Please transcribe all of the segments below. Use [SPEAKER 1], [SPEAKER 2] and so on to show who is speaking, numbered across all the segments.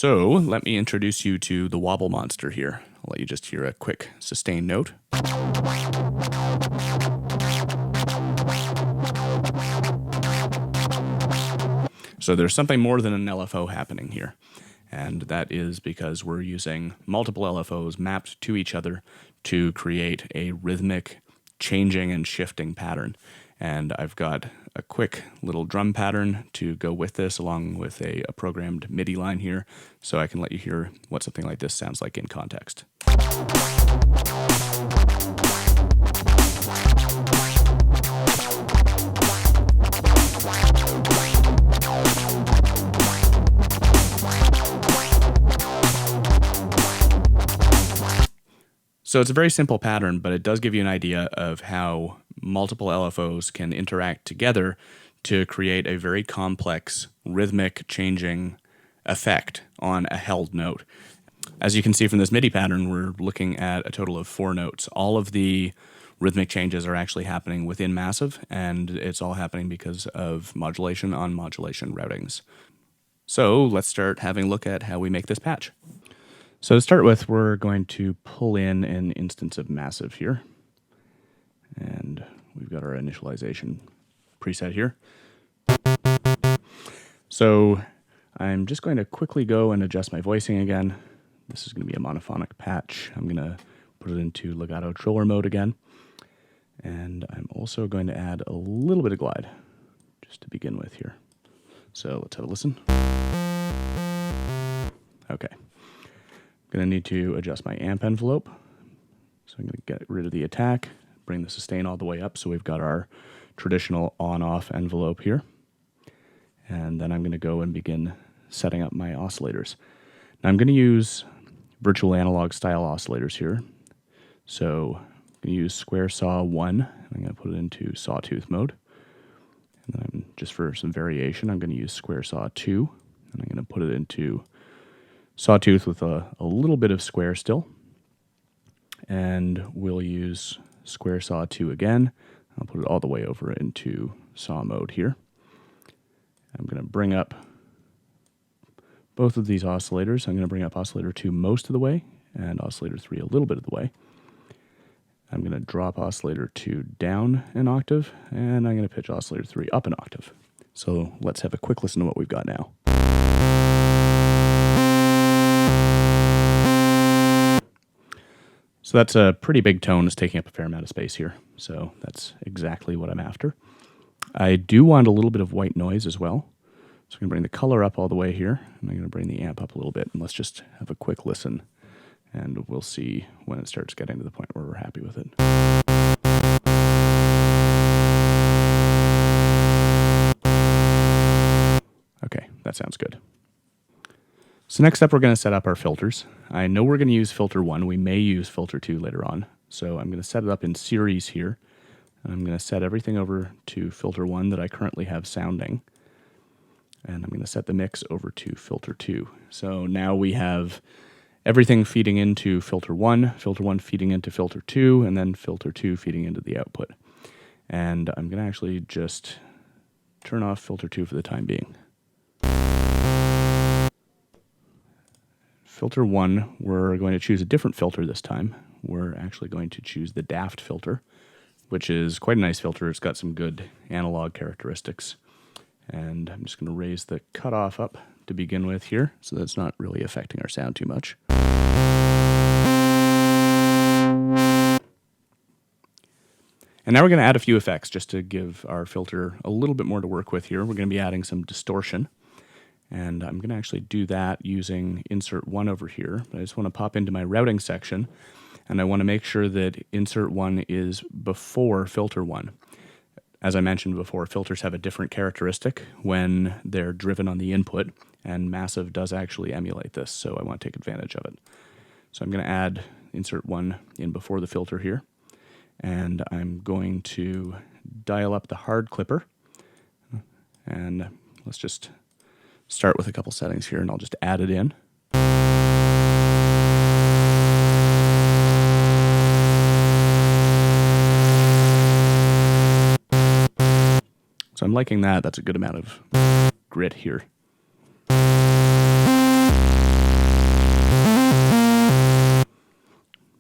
[SPEAKER 1] So let me introduce you to the Wobble monster here. I'll let you just hear a quick sustained note. So there's something more than an LFO happening here, and that is because we're using multiple LFOs mapped to each other to create a rhythmic changing and shifting pattern. And I've got a quick little drum pattern to go with this, along with a programmed MIDI line here, so I can let you hear what something like this sounds like in context. So it's a very simple pattern, but it does give you an idea of how multiple LFOs can interact together to create a very complex, rhythmic changing effect on a held note. As you can see from this MIDI pattern, we're looking at a total of 4 notes. All of the rhythmic changes are actually happening within Massive, and it's all happening because of modulation on modulation routings. So let's start having a look at how we make this patch. So to start with, we're going to pull in an instance of Massive here. And we've got our initialization preset here. So I'm just going to quickly go and adjust my voicing again. This is going to be a monophonic patch. I'm going to put it into legato triller mode again. And I'm also going to add a little bit of glide just to begin with here. So let's have a listen. Okay. I'm going to need to adjust my amp envelope. So I'm going to get rid of the attack, bring the sustain all the way up so we've got our traditional on-off envelope here. And then I'm going to go and begin setting up my oscillators. Now I'm going to use virtual analog style oscillators here. So I'm going to use square saw 1. I'm going to put it into sawtooth mode. And then just for some variation, I'm going to use square saw 2. And I'm going to put it into sawtooth with a little bit of square still. And we'll use square saw 2 again. I'll put it all the way over into saw mode here. I'm going to bring up both of these oscillators. I'm going to bring up oscillator 2 most of the way and oscillator 3 a little bit of the way. I'm going to drop oscillator 2 down an octave, and I'm going to pitch oscillator 3 up an octave. So let's have a quick listen to what we've got now. So that's a pretty big tone. It's taking up a fair amount of space here. So that's exactly what I'm after. I do want a little bit of white noise as well. So I'm going to bring the color up all the way here. And I'm going to bring the amp up a little bit. And let's just have a quick listen. And we'll see when it starts getting to the point where we're happy with it. Okay, that sounds good. So next up, we're going to set up our filters. I know we're going to use filter 1. We may use filter 2 later on. So I'm going to set it up in series here. And I'm going to set everything over to filter 1 that I currently have sounding. And I'm going to set the mix over to filter 2. So now we have everything feeding into filter 1 feeding into filter 2, and then filter 2 feeding into the output. And I'm going to actually just turn off filter 2 for the time being. Filter 1, we're going to choose a different filter this time. We're actually going to choose the Daft filter, which is quite a nice filter. It's got some good analog characteristics. And I'm just going to raise the cutoff up to begin with here, so that's not really affecting our sound too much. And now we're going to add a few effects just to give our filter a little bit more to work with here. We're going to be adding some distortion. And I'm going to actually do that using insert 1 over here. But I just want to pop into my routing section, and I want to make sure that insert 1 is before filter 1. As I mentioned before, filters have a different characteristic when they're driven on the input, and Massive does actually emulate this, so I want to take advantage of it. So I'm going to add insert 1 in before the filter here, and I'm going to dial up the hard clipper, and let's just start with a couple settings here, and I'll just add it in. So I'm liking that. That's a good amount of grit here.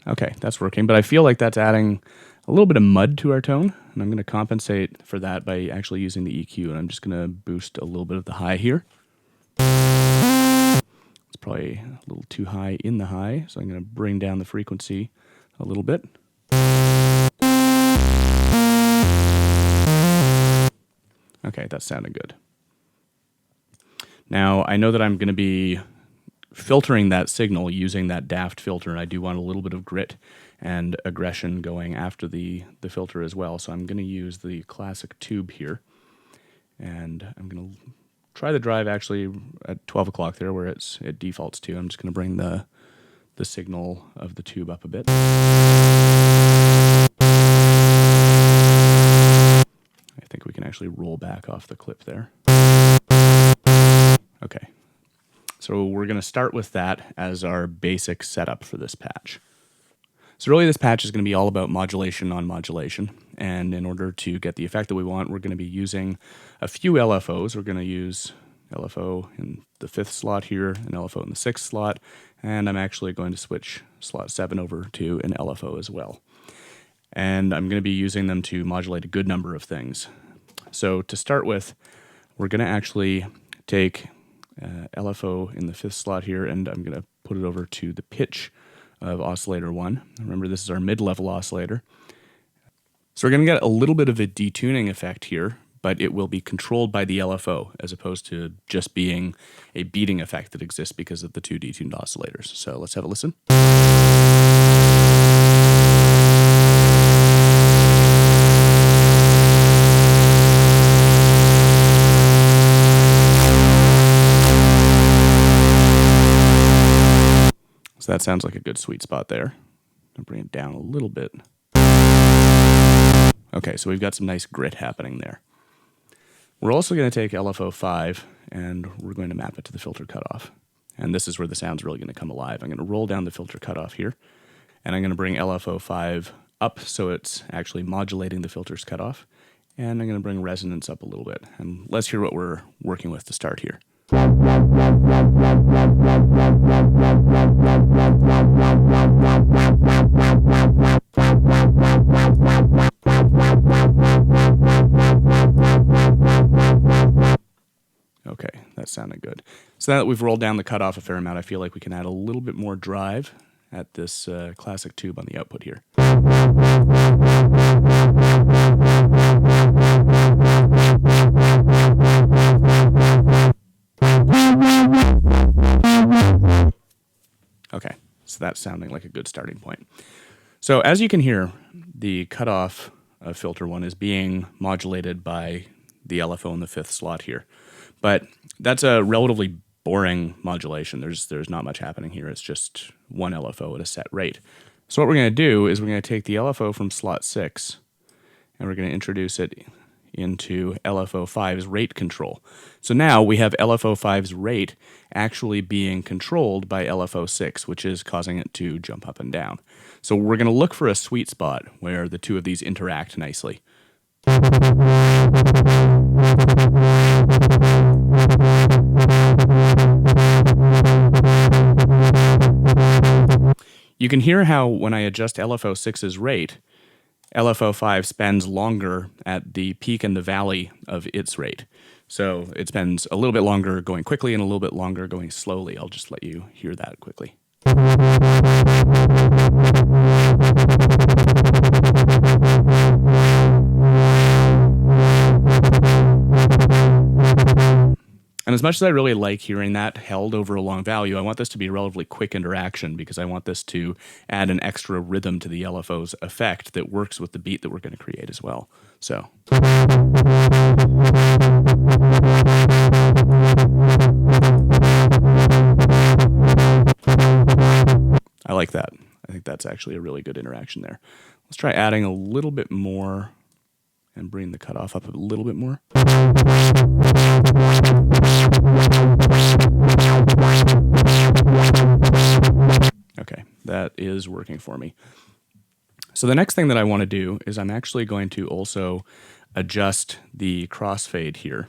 [SPEAKER 1] Okay, that's working, but I feel like that's adding a little bit of mud to our tone, and I'm going to compensate for that by actually using the EQ, and I'm just going to boost a little bit of the high here. It's probably a little too high in the high, so I'm going to bring down the frequency a little bit. Okay, that's sounding good. Now, I know that I'm going to be filtering that signal using that daft filter, and I do want a little bit of grit and aggression going after the filter as well. So I'm going to use the classic tube here, and I'm going to try the drive actually at 12 o'clock there where it defaults to. I'm just going to bring the signal of the tube up a bit. I think we can actually roll back off the clip there. Okay. So we're going to start with that as our basic setup for this patch. So really this patch is going to be all about modulation on modulation. And in order to get the effect that we want, we're going to be using a few LFOs. We're going to use LFO in the 5th slot here, an LFO in the 6th slot, and I'm actually going to switch slot 7 over to an LFO as well. And I'm going to be using them to modulate a good number of things. So to start with, we're going to actually take LFO in the 5th slot here, and I'm going to put it over to the pitch of oscillator 1. Remember, this is our mid-level oscillator. So we're going to get a little bit of a detuning effect here, but it will be controlled by the LFO as opposed to just being a beating effect that exists because of the 2 detuned oscillators. So let's have a listen. So that sounds like a good sweet spot there. I'll bring it down a little bit. Okay, so we've got some nice grit happening there. We're also going to take LFO 5 and we're going to map it to the filter cutoff. And this is where the sound's really going to come alive. I'm going to roll down the filter cutoff here, and I'm going to bring LFO 5 up so it's actually modulating the filter's cutoff. And I'm going to bring resonance up a little bit. And let's hear what we're working with to start here. Okay, that's sounding good. So now that we've rolled down the cutoff a fair amount, I feel like we can add a little bit more drive at this classic tube on the output here. Okay, so that's sounding like a good starting point. So as you can hear, the cutoff of filter 1 is being modulated by the LFO in the 5th slot here. But that's a relatively boring modulation. There's not much happening here. It's just one LFO at a set rate. So what we're going to do is we're going to take the LFO from slot 6 and we're going to introduce it into LFO 5's rate control. So now we have LFO 5's rate actually being controlled by LFO 6, which is causing it to jump up and down. So we're going to look for a sweet spot where the two of these interact nicely. You can hear how when I adjust LFO 6's rate, LFO 5 spends longer at the peak and the valley of its rate. So it spends a little bit longer going quickly and a little bit longer going slowly. I'll just let you hear that quickly. And as much as I really like hearing that held over a long value, I want this to be a relatively quick interaction because I want this to add an extra rhythm to the LFO's effect that works with the beat that we're going to create as well. So. I like that. I think that's actually a really good interaction there. Let's try adding a little bit more and bring the cutoff up a little bit more. Okay, that is working for me. So the next thing that I want to do is I'm actually going to also adjust the crossfade here.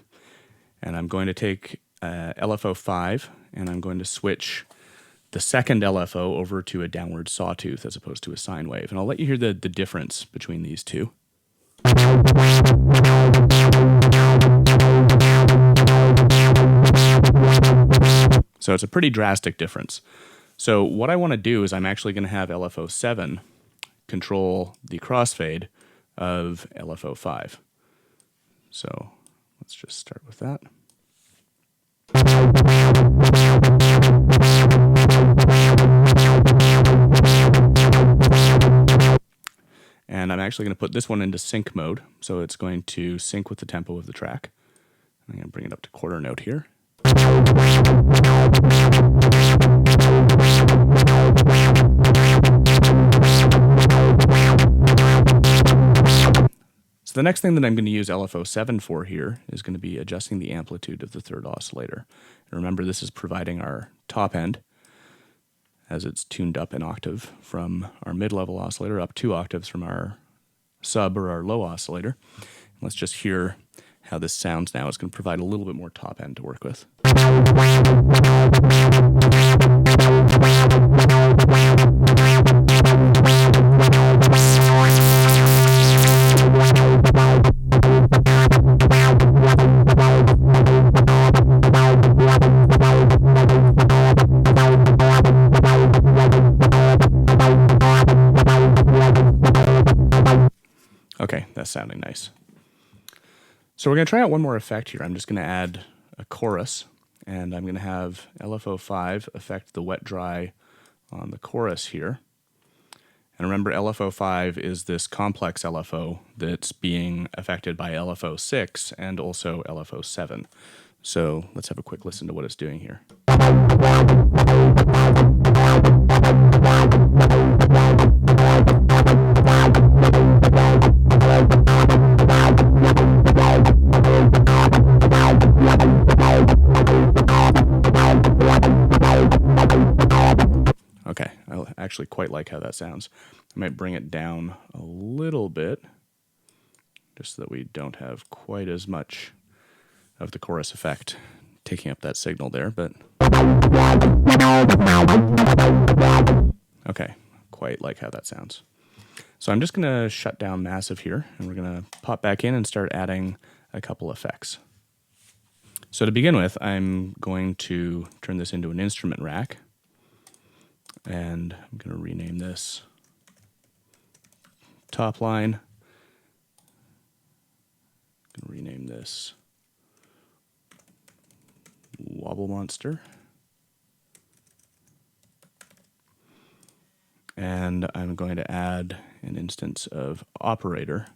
[SPEAKER 1] And I'm going to take LFO 5 and I'm going to switch the second LFO over to a downward sawtooth as opposed to a sine wave. And I'll let you hear the difference between these two. So it's a pretty drastic difference. So what I want to do is I'm actually going to have LFO 7 control the crossfade of LFO 5. So let's just start with that. And I'm actually going to put this one into sync mode, so it's going to sync with the tempo of the track. I'm going to bring it up to quarter note here. So the next thing that I'm going to use LFO 7 for here is going to be adjusting the amplitude of the third oscillator. And remember, this is providing our top end, as it's tuned up an octave from our mid-level oscillator, up 2 octaves from our sub or our low oscillator. And let's just hear how this sounds now. It's going to provide a little bit more top end to work with. Okay, that's sounding nice. So we're going to try out one more effect here. I'm just going to add a chorus, and I'm going to have LFO 5 affect the wet dry on the chorus here. And remember, LFO 5 is this complex LFO that's being affected by LFO 6 and also LFO 7. So let's have a quick listen to what it's doing here. Okay, I actually quite like how that sounds. I might bring it down a little bit, just so that we don't have quite as much of the chorus effect taking up that signal there, but okay, quite like how that sounds. So I'm just going to shut down massive here, and we're going to pop back in and start adding a couple effects. So to begin with, I'm going to turn this into an instrument rack, and I'm going to rename this top line. I'm going to rename this Wobble Monster. And I'm going to add an instance of operator,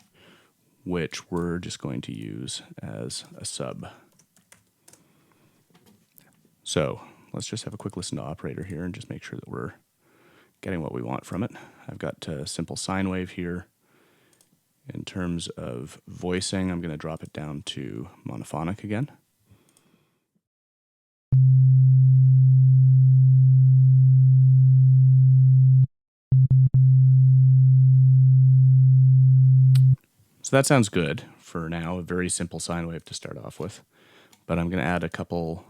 [SPEAKER 1] which we're just going to use as a sub. So let's just have a quick listen to operator here and just make sure that we're getting what we want from it. I've got a simple sine wave here. In terms of voicing, I'm going to drop it down to monophonic again. So that sounds good for now, a very simple sine wave to start off with. But I'm going to add a couple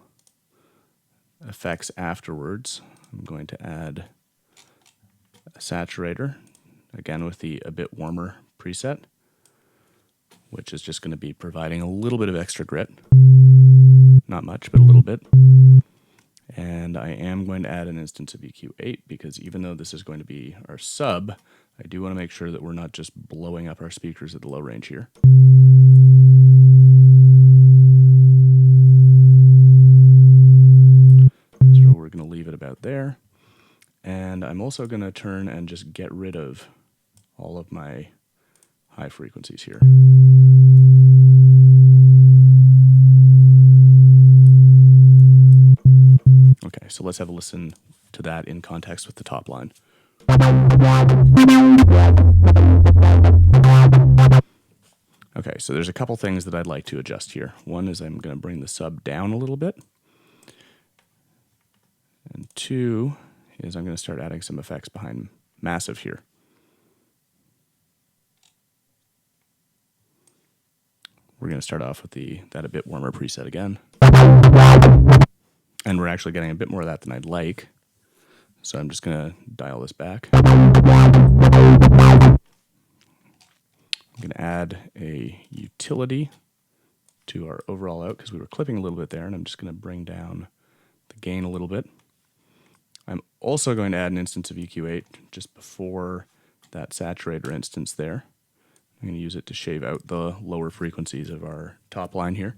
[SPEAKER 1] effects afterwards. I'm going to add a saturator, again with the a bit warmer preset, which is just going to be providing a little bit of extra grit. Not much, but a little bit. And I am going to add an instance of EQ8 because even though this is going to be our sub, I do want to make sure that we're not just blowing up our speakers at the low range here. So we're going to leave it about there. And I'm also going to turn and just get rid of all of my high frequencies here. Okay, so let's have a listen to that in context with the top line. Okay, so there's a couple things that I'd like to adjust here. One is I'm going to bring the sub down a little bit. And two is I'm going to start adding some effects behind massive here. We're going to start off with that a bit warmer preset again. And we're actually getting a bit more of that than I'd like. So I'm just going to dial this back. I'm going to add a utility to our overall out because we were clipping a little bit there, and I'm just going to bring down the gain a little bit. I'm also going to add an instance of EQ8 just before that saturator instance there. I'm going to use it to shave out the lower frequencies of our top line here.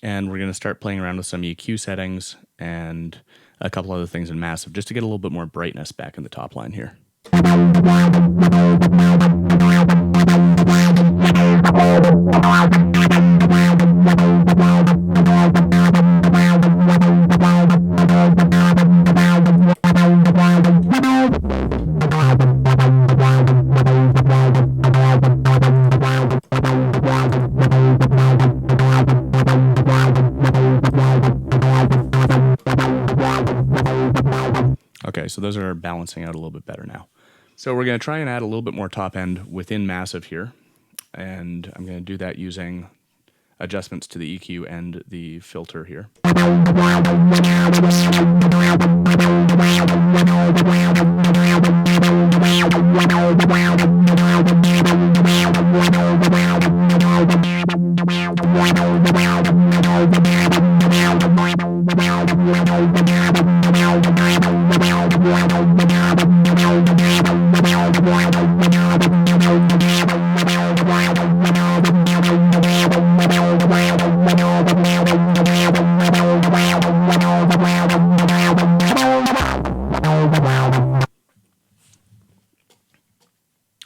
[SPEAKER 1] And we're going to start playing around with some EQ settings and a couple other things in Massive just to get a little bit more brightness back in the top line here. Okay, so those are balancing out a little bit better now. So we're going to try and add a little bit more top end within Massive here, and I'm going to do that using adjustments to the EQ and the filter here.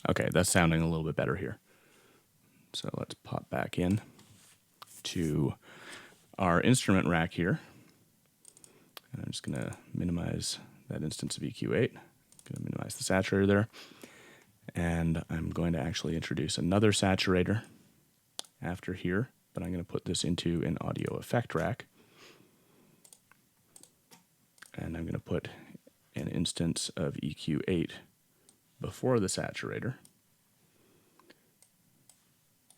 [SPEAKER 1] Okay, that's sounding a little bit better here. So let's pop back in to our instrument rack here. And I'm just going to minimize that instance of EQ8. Going to minimize the saturator there. And I'm going to actually introduce another saturator after here, but I'm going to put this into an audio effect rack. And I'm going to put an instance of EQ8 before the saturator.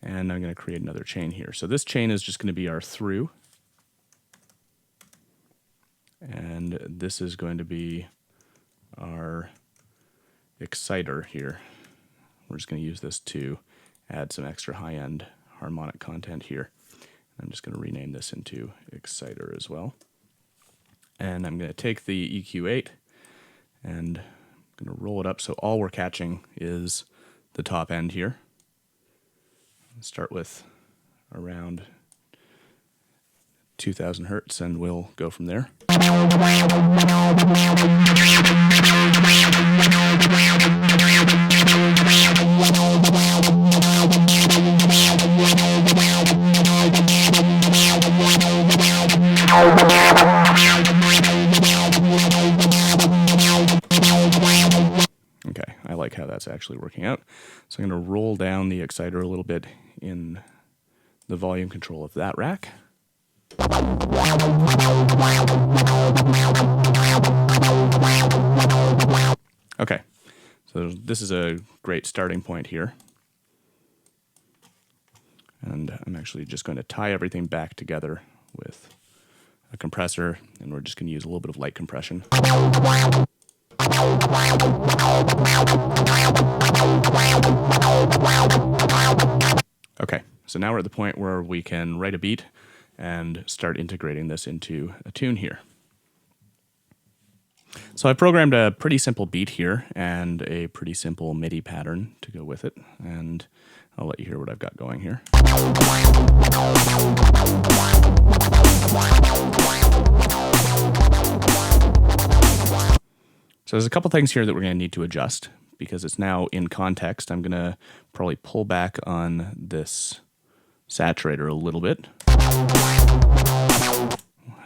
[SPEAKER 1] And I'm going to create another chain here. So this chain is just going to be our through. And this is going to be our exciter here. We're just going to use this to add some extra high-end harmonic content here. I'm just going to rename this into exciter as well. And I'm going to take the EQ8 and I'm going to roll it up so all we're catching is the top end here. Start with around 2000 hertz and we'll go from there. Okay, I like how that's actually working out. So I'm going to roll down the exciter a little bit in the volume control of that rack. Okay, so this is a great starting point here. And I'm actually just going to tie everything back together with a compressor, and we're just going to use a little bit of light compression. Okay, so now we're at the point where we can write a beat and start integrating this into a tune here. So I programmed a pretty simple beat here and a pretty simple MIDI pattern to go with it, and I'll let you hear what I've got going here. So there's a couple things here that we're going to need to adjust because it's now in context. I'm going to probably pull back on this saturator a little bit.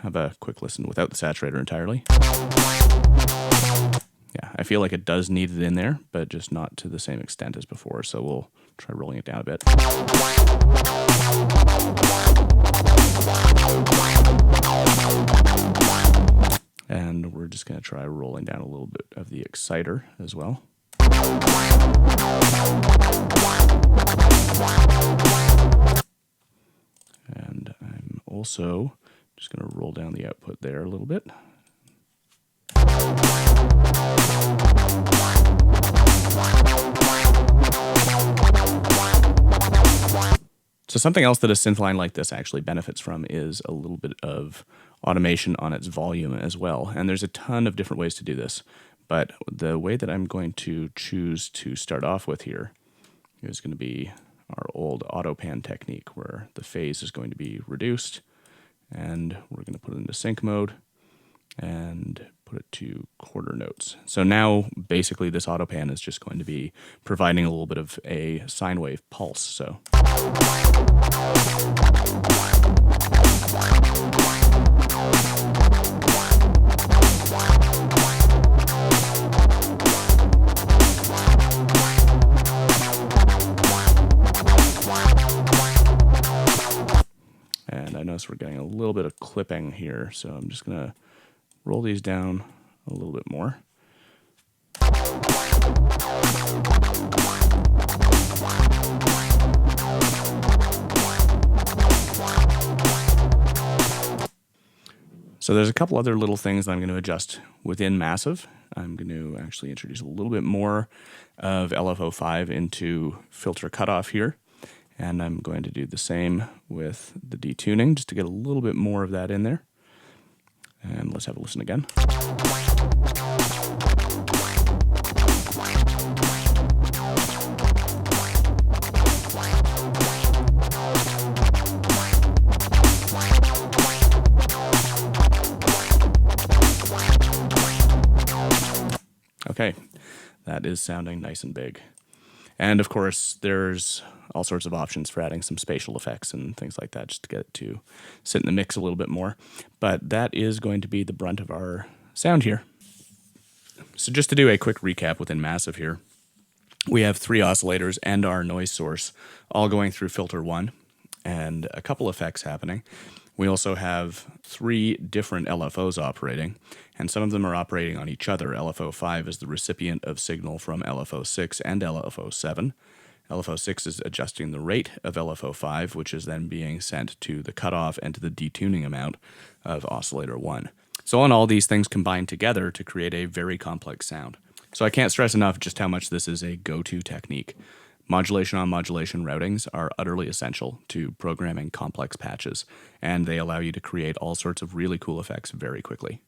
[SPEAKER 1] Have a quick listen without the saturator entirely. Yeah, I feel like it does need it in there, but just not to the same extent as before, so we'll try rolling it down a bit. And we're just going to try try rolling down a little bit of the exciter as well. And I'm also just going to roll down the output there a little bit. So something else that a synth line like this actually benefits from is a little bit of automation on its volume as well. And there's a ton of different ways to do this. But the way that I'm going to choose to start off with here is going to be our old auto pan technique, where the phase is going to be reduced, and we're going to put it into sync mode and put it to quarter notes. So now basically this auto pan is just going to be providing a little bit of a sine wave pulse. So and I notice we're getting a little bit of clipping here, so I'm just going to roll these down a little bit more. So there's a couple other little things that I'm going to adjust within Massive. I'm going to actually introduce a little bit more of LFO5 into filter cutoff here. And I'm going to do the same with the detuning, just to get a little bit more of that in there. And let's have a listen again. Okay, that is sounding nice and big. And of course, there's all sorts of options for adding some spatial effects and things like that, just to get it to sit in the mix a little bit more. But that is going to be the brunt of our sound here. So just to do a quick recap within Massive here, we have 3 oscillators and our noise source all going through filter 1 and a couple effects happening. We also have 3 different LFOs operating, and some of them are operating on each other. LFO5 is the recipient of signal from LFO6 and LFO7. LFO6 is adjusting the rate of LFO5, which is then being sent to the cutoff and to the detuning amount of oscillator 1. So on all these things combine together to create a very complex sound. So I can't stress enough just how much this is a go-to technique. Modulation on modulation routings are utterly essential to programming complex patches, and they allow you to create all sorts of really cool effects very quickly.